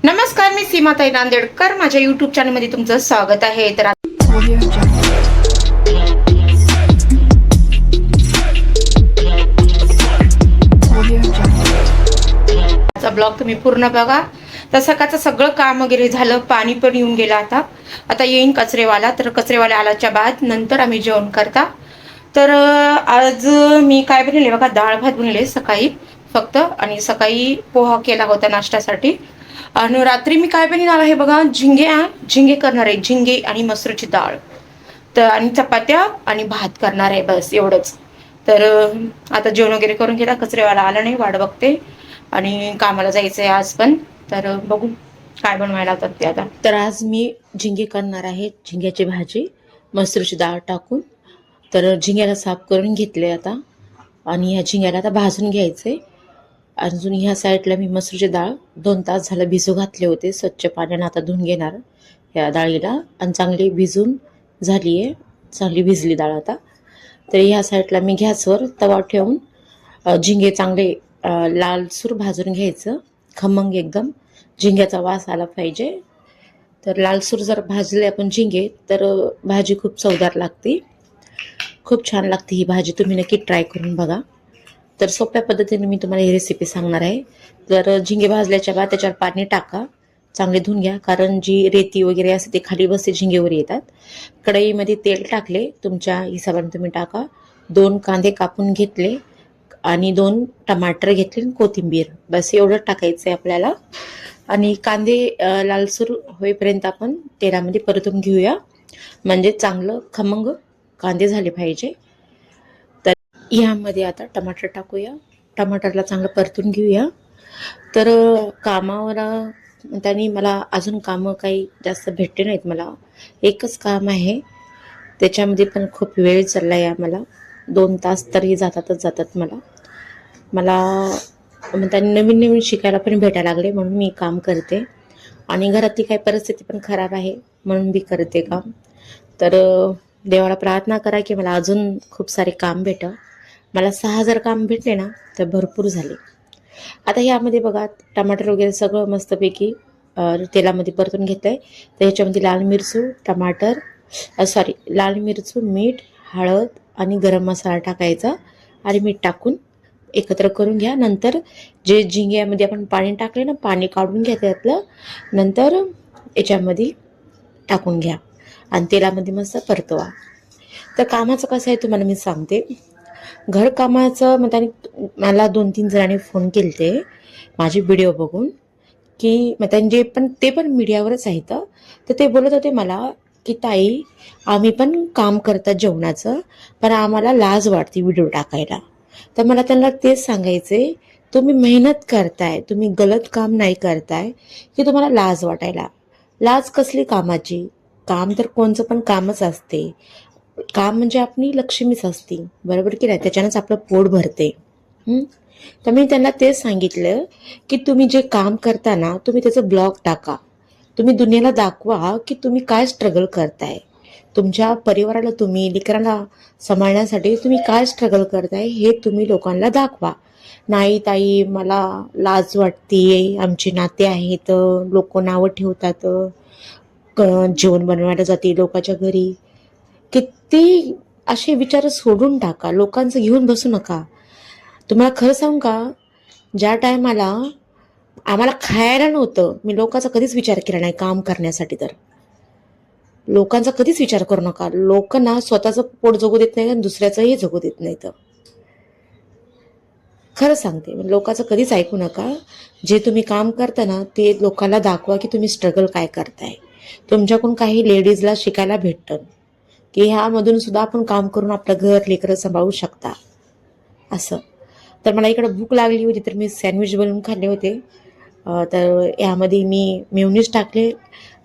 नमस्कार, मी सीमाताई नांदेडकर. माझ्या युट्यूब चॅनलमध्ये तुमचं स्वागत आहे. तर आजचा ब्लॉग तुम्ही पूर्ण बघा. तर सकाळचं सगळं काम वगैरे झालं, पाणी पण येऊन गेलं. आता येईन कचरेवाला. तर कचरेवाला आल्याच्या बाद नंतर आम्ही जेवण करता. तर आज मी काय बनवले बघा, डाळ भात बनवले सकाळी फक्त, आणि सकाळी पोहा केला होता नाश्त्यासाठी. आणि रात्री मी काय बनवणार आहे बघा, झिंगे करणार आहे, झिंगे आणि मसूरची डाळ. तर आणि चपात्या आणि भात करणार आहे, बस एवढंच. तर आता जेवण वगैरे करून घेता. कचरेवाला आला नाही, वाट बघते. आणि कामाला जायचं आहे आज पण. तर बघू काय बनवायला होतात ते आता. तर आज मी झिंगे करणार आहे, झिंग्याची भाजी मसूरची डाळ टाकून. तर झिंग्याला साफ करून घेतले आता, आणि ह्या झिंग्याला आता भाजून घ्यायचे. अजून ह्या साईडला मी मसूरची डाळ 2 तास झालं भिजू घातले होते, स्वच्छ पाण्यानं आता धुवून घेणार ह्या डाळीला. आणि चांगली भिजून झाली आहे, चांगली भिजली डाळ आता. तर ह्या साईडला मी गॅसवर तवा ठेवून झिंगे चांगले लालसूर भाजून घ्यायचं, खमंग एकदम. झिंग्याचा वास आला पाहिजे. तर लालसूर जर भाजले आपण झिंगे तर भाजी खूप चवदार लागते, खूप छान लागते ही भाजी. तुम्ही नक्की ट्राय करून बघा. तर सोप्या पद्धतीने मी तुम्हाला ही रेसिपी सांगणार आहे. तर झिंगे भाजल्याच्या बाद त्याच्यावर पाणी टाका, चांगले धुवून घ्या, कारण जी रेती वगैरे असते ते खाली बसते, झिंगेवर येतात. कढईमध्ये तेल टाकले, तुमच्या हिशोबाने तुम्ही टाका. 2 कांदे कापून घेतले आणि 2 टमाटर घेतले, कोथिंबीर, बस एवढं टाकायचं आहे आपल्याला. आणि कांदे लालसूर होईपर्यंत आपण तेलामध्ये परतून घेऊया, म्हणजे चांगलं खमंग कांदे झाले पाहिजे. तर यामध्ये आता टमाटर टाकूया, टमाटरला चांगलं परतून घेऊया. तर कामावर त्यांनी मला अजून कामं काही जास्त भेटले नाहीत. मला एकच काम आहे, त्याच्यामध्ये पण खूप वेळ चालला आहे आम्हाला. 2 तास तरी जातात मला त्यांनी नवीन नवीन शिकायला पण भेटायला लागले, म्हणून मी काम करते. आणि घरातली काही परिस्थिती पण खराब आहे, म्हणून मी करते काम. तर देवाला प्रार्थना करा की मला अजून खूप सारे काम भेटं. मला 6,000 काम भेटले ना तर भरपूर झाले. आता ह्यामध्ये बघा, टमाटर वगैरे सगळं मस्तपैकी तेलामध्ये परतून घेत आहे. तर ह्याच्यामध्ये लाल मिरचू, मीठ, हळद आणि गरम मसाला टाकायचा, आणि मीठ टाकून एकत्र करून घ्या. नंतर जे झिंग्यामध्ये आपण पाणी टाकले ना, पाणी काढून घ्या त्यातलं, नंतर याच्यामध्ये टाकून घ्या आणि तेलामध्ये मस्त परतवा. तर कामाचं कसं आहे तुम्हाला मी सांगते. घरकामाचं म्हणजे मला 2-3 जणांनी फोन केले माझे व्हिडिओ बघून, की मग त्यांचे पण ते पण मीडियावरच आहेत. तर ते बोलत होते मला की ताई, आम्ही पण काम करतात जेवणाचं, पण आम्हाला लाज वाटते व्हिडिओ टाकायला. तर मला त्यांना तेच सांगायचे, तुम्ही मेहनत करताय, तुम्ही गलत काम नाही करताय की तुम्हाला लाज वाटायला. लाज कसली कामाची? काम तर कोणचं पण कामच असते. काम म्हणजे आपली लक्ष्मीच असते, बरोबर की नाही? त्याच्यानंच आपलं पोट भरते. तर मी त्यांना तेच सांगितलं की तुम्ही जे काम करता ना, तुम्ही त्याचं ब्लॉग टाका. तुम्ही दुनियेला दाखवा की तुम्ही काय स्ट्रगल करताय. तुमच्या परिवाराला, तुम्ही लेकरांना सांभाळण्यासाठी तुम्ही काय स्ट्रगल करताय हे तुम्ही लोकांना दाखवा. नाही ताई, मला लाज वाटते, आमचे नाते आहेत, लोक नावं ठेवतात, जेवण बनवायला जाते लोकांच्या घरी. किती असे विचार सोडून टाका, लोकांचं घेऊन बसू नका. तुम्हाला खरं सांगू का, ज्या टायमाला आम्हाला खायला नव्हतं, मी लोकांचा कधीच विचार केला नाही काम करण्यासाठी. तर लोकांचा कधीच विचार करू नका. लोक ना स्वतःचं पोट जगू देत नाही आणि दुसऱ्याचंही जगू देत नाही. तर खरं सांगते, लोकांचं कधीच ऐकू नका. जे तुम्ही काम करता ना, ते लोकांना दाखवा की तुम्ही स्ट्रगल काय करताय. तुमच्याकडून काही लेडीजला शिकायला भेटतं की ह्यामधून सुद्धा आपण काम करून आपलं घर, लेकरं सांभाळू शकता असं. तर मला इकडं भूक लागली होती, तर मी सँडविच बनवून खाल्ले होते. तर यामध्ये मी मेयोनीज टाकले,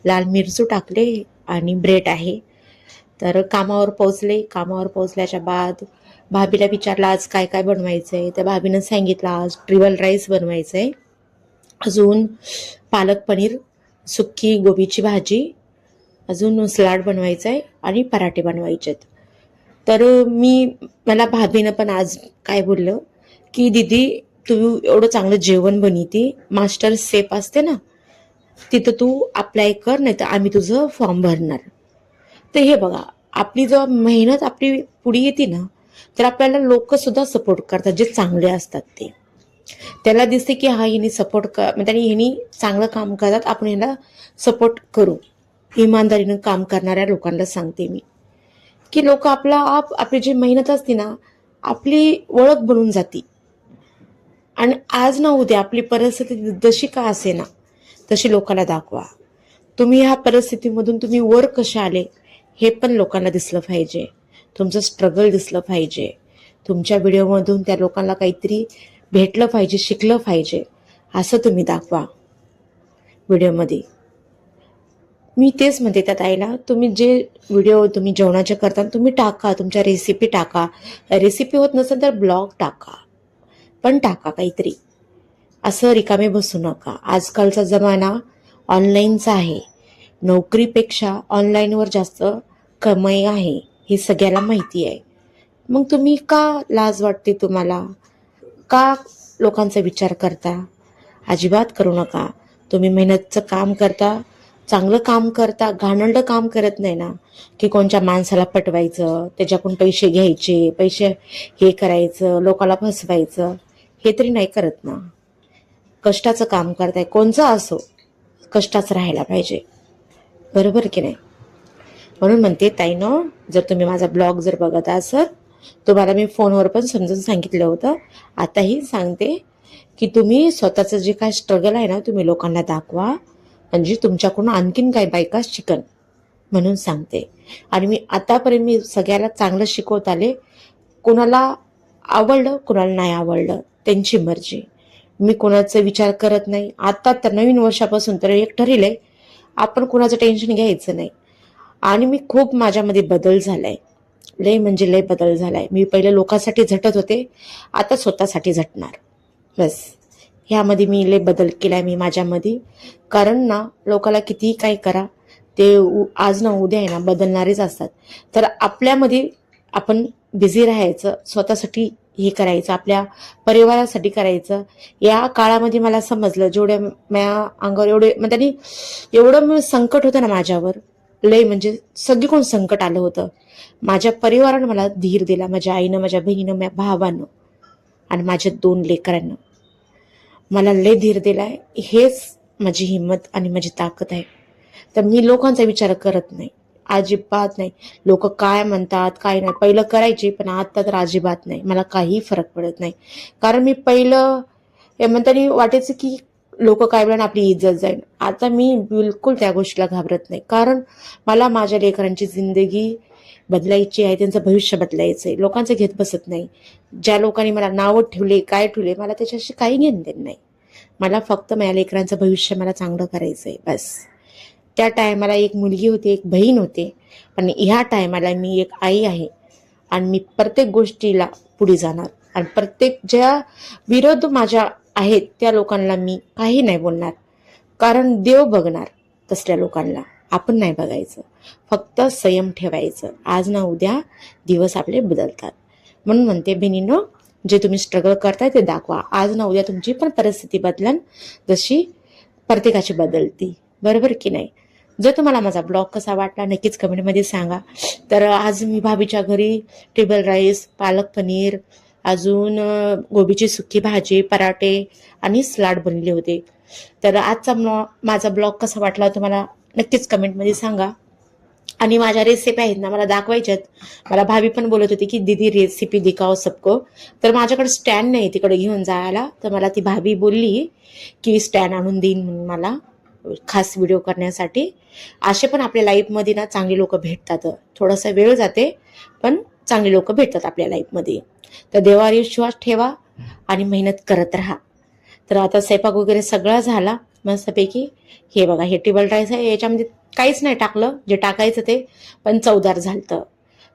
लाल मिरचू टाकले आणि ब्रेड आहे. तर कामावर पोहोचल्याच्या बाद भाभीला विचारलं आज काय काय बनवायचं आहे. तर भाभीनं सांगितलं आज ट्रिबल राईस बनवायचं आहे, अजून पालक पनीर, सुक्की गोबीची भाजी, अजून सलाड बनवायचं आहे आणि पराठे बनवायचे आहेत. तर मला भाभीनं पण आज काय बोललं की दीदी, तू एवढं चांगलं जेवण बनवते, मास्टर शेफ असते ना, तिथं तू अप्लाय कर, नाही तर आम्ही तुझं फॉर्म भरणार. तर हे बघा, आपली जेव्हा मेहनत आपली पुढे येते ना, तर आपल्याला लोक सुद्धा सपोर्ट करतात, जे चांगले असतात ते. त्याला दिसते की हा हिने सपोर्ट म्हणजे हिने चांगलं काम करतात, आपण ह्याला सपोर्ट करू. इमानदारीनं काम करणाऱ्या लोकांना सांगते मी की लोक आपली जी मेहनत असते ना, आपली ओळख बनून जाते. आणि आज ना उद्या आपली परिस्थिती जशी का असे ना, तशी लोकांना दाखवा. तुम्ही ह्या परिस्थितीमधून तुम्ही वर कसे आले हे पण लोकांना दिसलं पाहिजे. तुमचं स्ट्रगल दिसलं पाहिजे. तुमच्या व्हिडिओमधून त्या लोकांना काहीतरी भेटलं पाहिजे, शिकलं पाहिजे, असं तुम्ही दाखवा व्हिडिओमध्ये. मी तेच म्हणते त्या ताईला, तुम्ही जे व्हिडिओ तुम्ही जेवणाचे करता तुम्ही टाका, तुमच्या रेसिपी टाका. रेसिपी होत नसेल तर ब्लॉग टाका, पण टाका काहीतरी. असं रिकामे बसू नका. आजकालचा जमाना ऑनलाईनचा आहे. नोकरीपेक्षा ऑनलाईनवर जास्त कमाई आहे, हे सगळ्याला माहिती आहे. मग तुम्ही का लाज वाटते तुम्हाला? का लोकांचा विचार करता? अजिबात करू नका. तुम्ही मेहनतचं काम करता, चांगलं काम करता, घाणेरडं काम करत नाही ना, की कोणत्या माणसाला पटवायचं, त्याच्याकडून पैसे घ्यायचे, पैसे हे करायचं, लोकाला फसवायचं, हे तरी नाही करत ना. कष्टाचं काम करताय, कोणचं असो, कष्टाचं राहायला पाहिजे. बरोबर की नाही? म्हणून म्हणते ताईनो, जर तुम्ही माझा ब्लॉग जर बघत असाल, तुम्हाला मी फोनवर पण समजून सांगितलं होतं, आताही सांगते की तुम्ही स्वतःचं जे काय स्ट्रगल आहे ना, तुम्ही लोकांना दाखवा, म्हणजे तुमच्याकडून आणखीन काही बायका शिकन म्हणून सांगते. आणि मी आतापर्यंत मी सगळ्याला चांगलं शिकवत आले. कोणाला आवडलं, कोणाला नाही आवडलं, त्यांची मर्जी. मी कोणाचा विचार करत नाही. आता तर नवीन वर्षापासून तर एक ठरलंय, आपण कोणाचं टेन्शन घ्यायचं नाही. आणि मी खूप माझ्यामध्ये बदल झालाय, लय म्हणजे लय बदल झालाय. मी पहिले लोकांसाठी झटत होते, आता स्वतःसाठी झटणार. बस ह्यामध्ये मी लय बदल केलाय मी माझ्यामध्ये. कारण ना, लोकाला कितीही काही करा, ते आज ना उद्या आहे ना बदलणारेच असतात. तर आपल्यामध्ये आपण बिझी राहायचं, स्वतःसाठी हे करायचं, आपल्या परिवारासाठी करायचं. या काळामध्ये मला समजलं, जेवढ्या माझ्या अंगावर एवढं संकट होतं ना माझ्यावर, लय म्हणजे सगळीकडून संकट आलं होतं. माझ्या परिवारानं मला धीर दिला, माझ्या आईनं, माझ्या बहिणीनं, माझ्या भावानं आणि माझ्या 2 लेकरांना मला लय धीर दिलाय. हेच माझी हिंमत आणि माझी ताकद आहे. तर मी लोकांचा विचार करत नाही, अजिबात नाही. लोक काय म्हणतात काय नाही, पहिलं करायचे, पण आता तर अजिबात नाही. मला काही फरक पडत नाही. कारण मी पहिलं हे म्हणताना वाटायचं की लोक काय बोलणार, आपली इज्जत जाईल. आता मी बिलकुल त्या गोष्टीला घाबरत नाही. कारण मला माझ्या लेकरांची जिंदगी बदलायची आहे, त्यांचं भविष्य बदलायचं आहे. लोकांचं घेत बसत नाही. ज्या लोकांनी मला नावं ठेवले, काय ठेवले, मला त्याच्याशी काही घेणं देणं नाही. मला फक्त माझ्या लेकरांचं भविष्य मला चांगलं करायचंय, बस. त्या टायमाला एक मुलगी होती, एक बहीण होते, पण ह्या टायमाला मी एक आई आहे. आणि मी प्रत्येक गोष्टीला पुढे जाणार. आणि प्रत्येक ज्या विरोध माझ्या आहेत त्या लोकांना मी काही नाही बोलणार. कारण देव बघणार तसल्या लोकांना, आपण नाही बघायचं. फक्त संयम ठेवायचं. आज ना उद्या दिवस आपले बदलतात. म्हणून म्हणते बहिणींनो, जे तुम्ही स्ट्रगल करताय ते दाखवा. आज ना उद्या तुमची पण परिस्थिती बदलन, जशी प्रत्येकाची बदलती. बरोबर की नाही? जर तुम्हाला माझा ब्लॉग कसा वाटला नक्कीच कमेंटमध्ये सांगा. तर आज मी भाभीच्या घरी टेबल राईस, पालक पनीर, अजून गोबीची सुकी भाजी, पराठे आणि सलाड बनले होते. तर आजचा माझा ब्लॉग कसा वाटला तुम्हाला नक्कीच कमेंटमध्ये सांगा. आणि माझ्या रेसिपी आहेत ना, मला दाखवायच्यात. मला भाभी पण बोलत होती की दीदी रेसिपी दिखाओ सबको. तर माझ्याकडे स्टँड नाही तिकडे घेऊन जायला. तर मला ती भाभी बोलली की स्टँड आणून देईन म्हणून मला, खास व्हिडिओ करण्यासाठी. असे पण आपल्या लाईफमध्ये ना चांगली लोक भेटतात. थोडासा वेळ जाते, पण चांगली लोक भेटतात आपल्या लाईफमध्ये. तर देवावर विश्वास ठेवा आणि मेहनत करत राहा. तर आता स्वयंपाक वगैरे सगळा झाला मस्तपैकी. हे बघा, हे टेबल राईस आहे, याच्यामध्ये काहीच नाही टाकलं, जे टाकायचं ते, पण चवदार झालतं.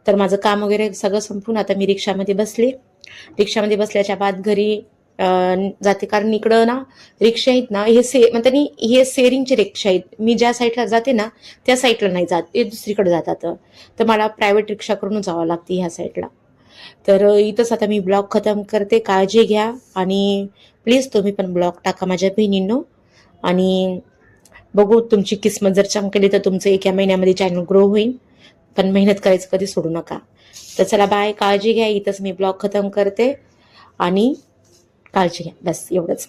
तर माझं काम वगैरे सगळं संपून आता मी रिक्षामध्ये बसले. रिक्षामध्ये बसल्याच्या बाद घरी जाते. कारण इकडं ना रिक्षा आहेत ना, म्हणतात हे शेअरिंगचे रिक्षा आहेत. मी ज्या साईडला जाते ना त्या साईडला नाही जात, ते दुसरीकडे जातात. तर मला प्रायव्हेट रिक्षा करून जावं लागते ह्या साईडला. तर इथंच आता मी ब्लॉग खतम करते. काळजी घ्या आणि प्लीज तुम्ही पण ब्लॉग टाका माझ्या बहिणींनो. आणि बघू, तुमची किस्मत जर चमकली तर तुमचं एका महिन्यामध्ये चॅनल ग्रो होईल, पण मेहनत करायचं कधी सोडू नका. तर चला बाय, काळजी घ्या. इथंच मी ब्लॉग खतम करते आणि काळजी घ्या, बस एवढंच.